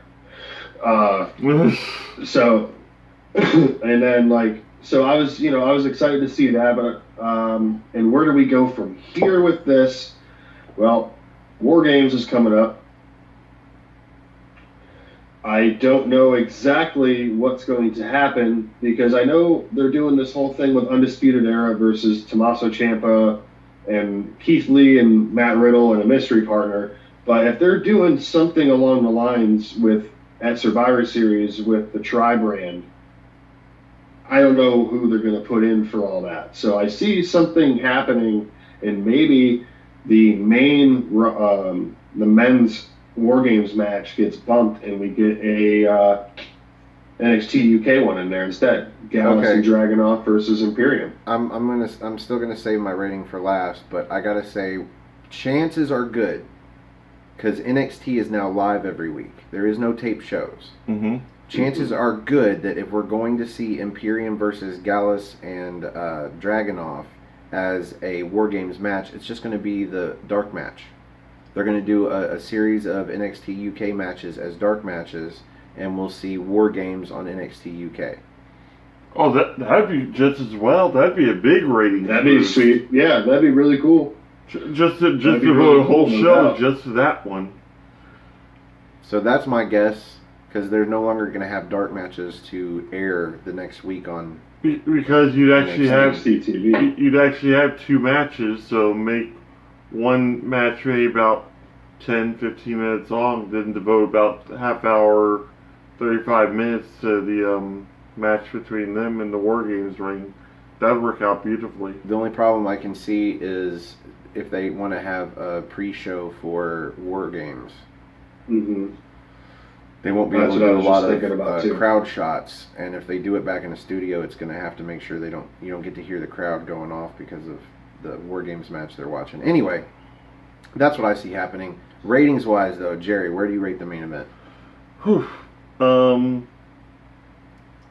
So, and then so I was excited to see that. But and where do we go from here with this? Well, War Games is coming up. I don't know exactly what's going to happen because I know they're doing this whole thing with Undisputed Era versus Tommaso Ciampa and Keith Lee and Matt Riddle and a mystery partner. But if they're doing something along the lines with at Survivor Series with the Tri brand, I don't know who they're going to put in for all that. So I see something happening, and maybe the men's War Games match gets bumped, and we get a NXT UK one in there instead. Gallus and Dragunov versus Imperium. I'm still gonna save my rating for last, but I gotta say, chances are good because NXT is now live every week. There is no tape shows. Mm-hmm. Chances are good that if we're going to see Imperium versus Gallus and Dragunov as a War Games match, it's just going to be the dark match. They're going to do a series of NXT UK matches as dark matches, and we'll see War Games on NXT UK. Oh, that'd be just as well. That'd be a big rating. That'd be sweet. Yeah, that'd be really cool. Just to devote a whole show just to that one. So that's my guess, because they're no longer going to have dark matches to air the next week on. Because you'd actually NXT TV. have two matches, so make one match maybe about 10, 15 minutes long, then devote about half hour, 35 minutes to the match between them and the War Games ring. That'd work out beautifully. The only problem I can see is if they want to have a pre-show for War Games. Mm-hmm. They won't be able to do a lot of crowd shots, and if they do it back in the studio, it's going to have to make sure you don't get to hear the crowd going off because of the War Games match they're watching. Anyway, that's what I see happening. Ratings-wise, though, Jerry, where do you rate the main event? Whew. I'm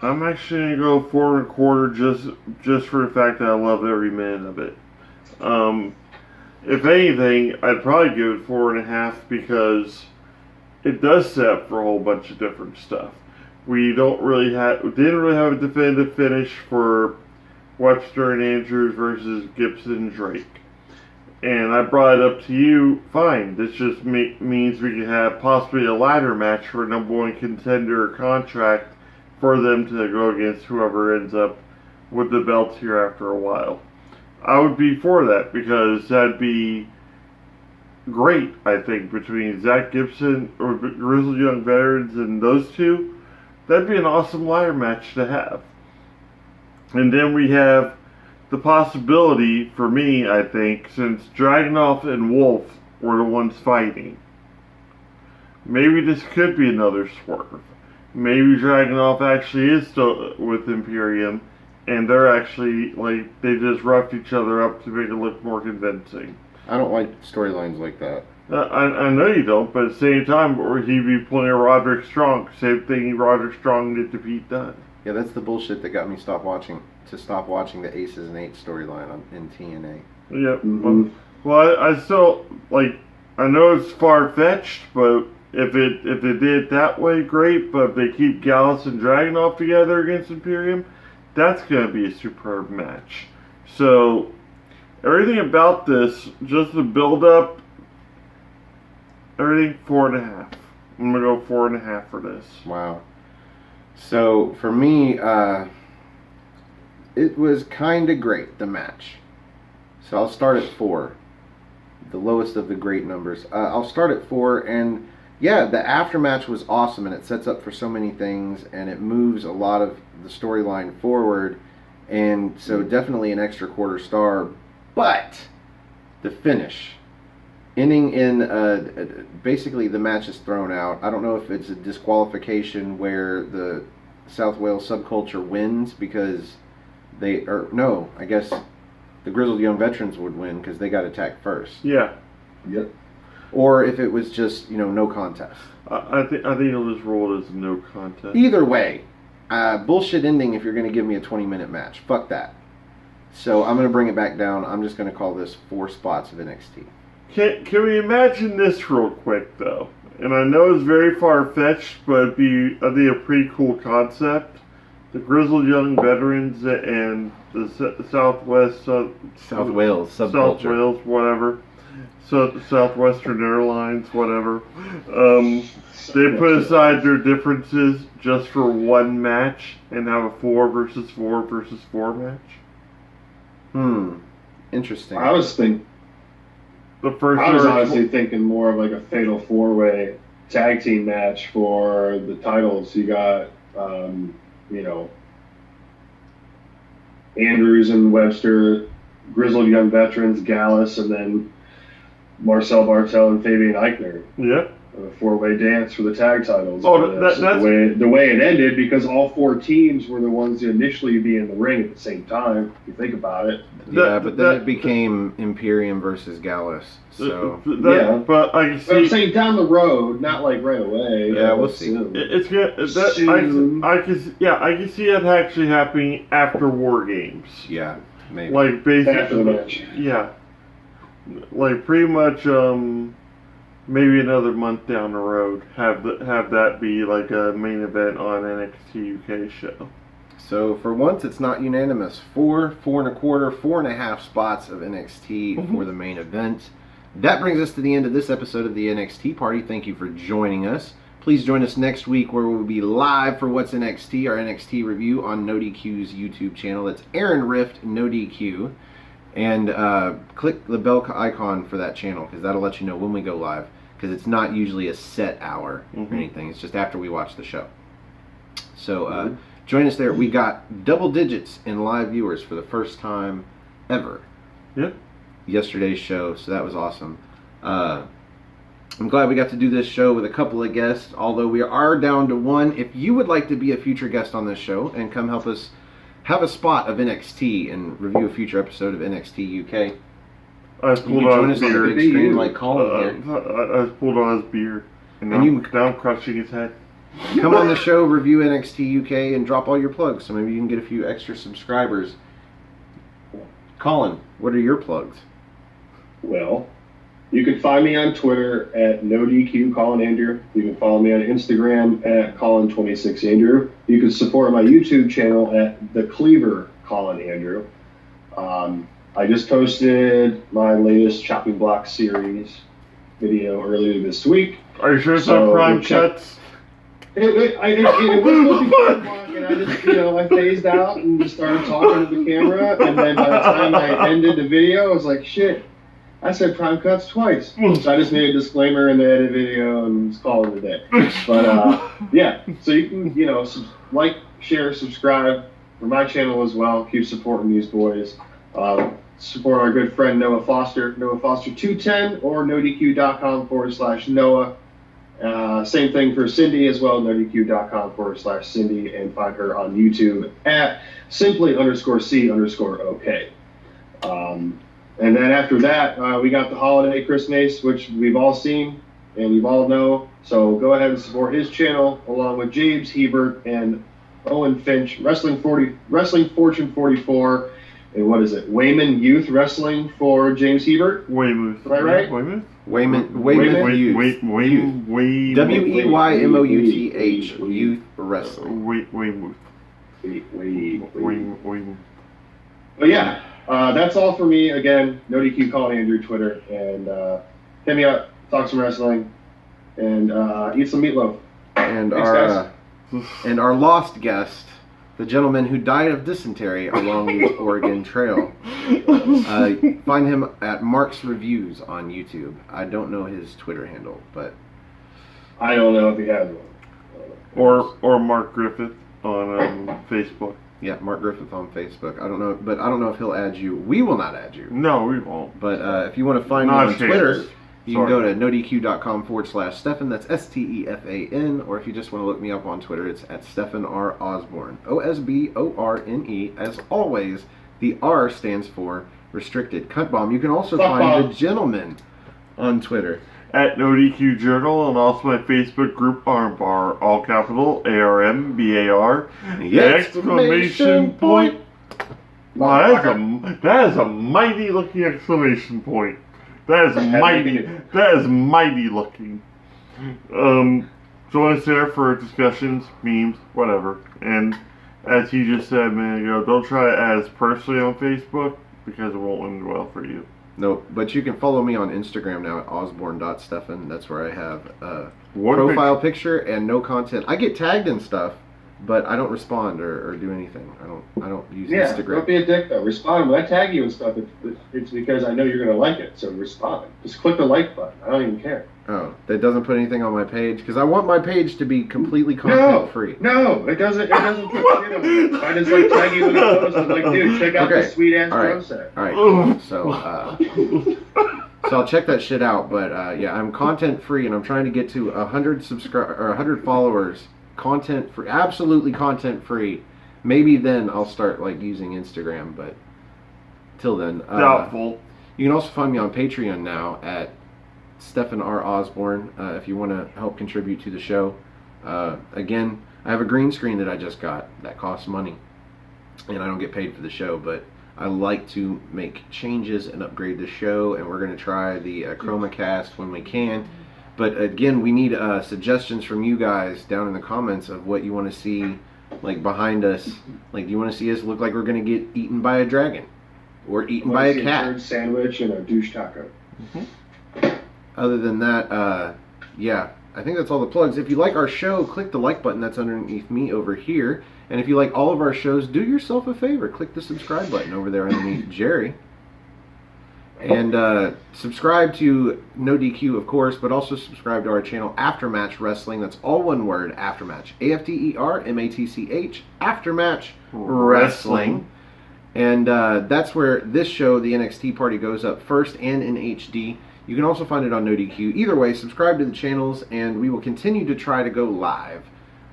actually going to go 4.25 just for the fact that I love every minute of it. If anything, I'd probably give it 4.5 because it does set up for a whole bunch of different stuff. We didn't really have a definitive finish for Webster and Andrews versus Gibson and Drake. And I brought it up to you, fine. This just means we can have possibly a ladder match for a number one contender contract for them to go against whoever ends up with the belts here after a while. I would be for that because that'd be great, I think, between Zach Gibson or Grizzled Young Veterans and those two. That'd be an awesome ladder match to have. And then we have the possibility, for me, I think, since Dragunov and Wolf were the ones fighting, maybe this could be another swerve. Maybe Dragunov actually is still with Imperium, and they're actually, they just roughed each other up to make it look more convincing. I don't like storylines like that. I know you don't, but at the same time, or he'd be pulling a Roderick Strong. Same thing Roderick Strong did to Pete Dunne. Yeah, that's the bullshit that got me stop watching the Aces and Eights storyline in TNA. Yeah. Mm-hmm. Well, I still, I know it's far-fetched, but if they did it that way, great. But if they keep Gallus and Dragunov together against Imperium, that's going to be a superb match. So, everything about this, just the build-up, everything 4.5. I'm going to go 4.5 for this. Wow. So, for me, it was kind of great, the match. So, I'll start at 4. The lowest of the great numbers. I'll start at 4, and yeah, the aftermatch was awesome, and it sets up for so many things, and it moves a lot of the storyline forward, and so definitely an extra quarter star. But the finish, ending in basically the match is thrown out. I don't know if it's a disqualification where the South Wales subculture wins because I guess the Grizzled Young Veterans would win because they got attacked first. Yeah. Yep. Or if it was just, no contest. I think it'll just roll as no contest. Either way, bullshit ending if you're going to give me a 20-minute match. Fuck that. So I'm going to bring it back down. I'm just going to call this 4 spots of NXT. Can we imagine this real quick, though? And I know it's very far-fetched, but it'd be, I think, a pretty cool concept. The Grizzled Young Veterans and the South Wales subculture. South Wales, whatever. Southwestern Airlines, whatever. They put aside their differences just for one match and have a 4 versus 4 versus 4 match. Interesting. I was honestly thinking more of like a fatal 4-way tag team match for the titles. You got, Andrews and Webster, grizzled young veterans, Gallus, and then Marcel Bartel and Fabian Eichner. Yeah. A 4-way dance for the tag titles. Oh, that's the way it ended, because all 4 teams were the ones to initially be in the ring at the same time, if you think about it. Yeah, but then it became Imperium versus Gallus. So but I can see. But I'm saying down the road, not like right away. Yeah, we'll see. It's good. I can see it actually happening after War Games. Yeah, maybe. Like basically After the match. Yeah. Like pretty much maybe another month down the road, have that be like a main event on NXT UK show. So for once, it's not unanimous. 4, 4 1/4, 4.5 spots of NXT for the main event. That brings us to the end of this episode of the NXT Party. Thank you for joining us. Please join us next week where we'll be live for What's NXT, our NXT review on NoDQ's YouTube channel. That's Aaron Rift NoDQ. And click the bell icon for that channel, because that'll let you know when we go live, because it's not usually a set hour or anything. It's just after we watch the show. So join us there. We got double digits in live viewers for the first time ever. Yep. Yesterday's show, so that was awesome. I'm glad we got to do this show with a couple of guests, although we are down to 1. If you would like to be a future guest on this show and come help us have a spot of NXT and review a future episode of NXT UK, I pulled on his beer. Like Colin here. I pulled on his beer, and now I'm crushing his head. Come on the show, review NXT UK, and drop all your plugs, so maybe you can get a few extra subscribers. Colin, what are your plugs? Well, you can find me on Twitter at NoDQ Colin Andrew. You can follow me on Instagram at Colin26Andrew. You can support my YouTube channel at The Cleaver Colin Andrew. I just posted my latest Chopping Block series video earlier this week. Are you sure it's on Prime Cuts? It was supposed to be Chopping Block, and I just, I phased out and just started talking to the camera, and then by the time I ended the video, I was like, shit, I said Prime Cuts twice. So I just made a disclaimer in the edit video and just called it a day. But, yeah, so you can, like, share, subscribe for my channel as well. Keep supporting these boys. Support our good friend Noah Foster, Noah Foster 210, or nodq.com/Noah. Same thing for Cindy as well, nodq.com/Cindy, and find her on YouTube at simply_C_OK. And then after that, we got the holiday Christmas, which we've all seen and you all know. So go ahead and support his channel along with James Hebert and Owen Finch, Wrestling Fortune 44. And what is it? Wayman Youth Wrestling for James Hebert? Weymouth. Am I right? Weymouth? Weymouth Youth. WEYMOUTH Youth Wrestling. Weymouth. Weymouth. But yeah, that's all for me. Again, NoDQ Colin Andrew Twitter, and hit me up, talk some wrestling, and eat some meatloaf. And Thanks, our lost guest, the gentleman who died of dysentery along the Oregon Trail. Find him at Mark's Reviews on YouTube. I don't know his Twitter handle, but I don't know if he has one. Or Mark Griffith on Facebook. Yeah, Mark Griffith on Facebook. I don't know if he'll add you. We will not add you. No, we won't. But if you want to find me on Twitter, you can go to nodq.com/Stefan. That's STEFAN. Or if you just want to look me up on Twitter, it's at Stefan R. Osborne. OSBORNE. As always, the R stands for restricted. Cunt bomb. You can also find the gentleman on Twitter at NoDQ Journal, and also my Facebook group Armbar, all capital ARMBAR. Exclamation point! Wow, that is a mighty looking exclamation point. That is mighty. That is mighty looking. Join us there for discussions, memes, whatever. And as he just said a minute ago, don't try to add us personally on Facebook because it won't end well for you. Nope. But you can follow me on Instagram now at osborne.stefan. That's where I have a One profile picture and no content. I get tagged and stuff, but I don't respond or do anything. I don't use Instagram. Don't be a dick though. Respond. When I tag you and stuff, it's because I know you're gonna like it. So respond. Just click the like button. I don't even care. Oh, that doesn't put anything on my page? Because I want my page to be completely content free. No, it doesn't. It doesn't put shit on it. I just like tag you in a post and like, dude, check out this sweet ass drum set. All right. So I'll check that shit out. But yeah, I'm content free, and I'm trying to get to 100 100 followers, content free, absolutely content free. Maybe then I'll start like using Instagram. But till then, doubtful. You can also find me on Patreon now at Stephen R. Osborne, if you want to help contribute to the show. Again, I have a green screen that I just got that costs money, and I don't get paid for the show, but I like to make changes and upgrade the show, and we're going to try the ChromaCast when we can. But again, we need suggestions from you guys down in the comments of what you want to see, like behind us. Like, do you want to see us look like we're going to get eaten by a dragon or eaten by a cat? A sandwich and a douche taco. Mm-hmm. Other than that, yeah, I think that's all the plugs. If you like our show, click the like button that's underneath me over here. And if you like all of our shows, do yourself a favor. Click the subscribe button over there underneath Jerry. And subscribe to No DQ, of course, but also subscribe to our channel, Aftermatch Wrestling. That's all one word, Aftermatch. AFTERMATCH, Aftermatch Wrestling. And that's where this show, the NXT party, goes up first and in HD. You can also find it on No DQ. Either way, subscribe to the channels, and we will continue to try to go live.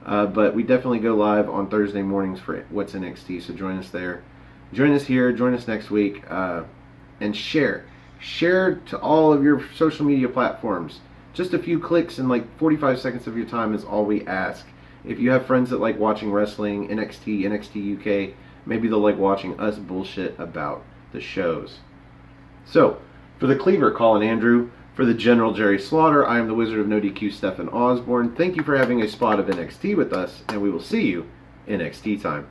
But we definitely go live on Thursday mornings for What's NXT, so join us there. Join us here, join us next week, and share. Share to all of your social media platforms. Just a few clicks and like 45 seconds of your time is all we ask. If you have friends that like watching wrestling, NXT, NXT UK, maybe they'll like watching us bullshit about the shows. So, for the Cleaver, Colin Andrew. For the General, Jerry Slaughter. I am the Wizard of No DQ, Stephen Osborne. Thank you for having a spot of NXT with us, and we will see you in NXT time.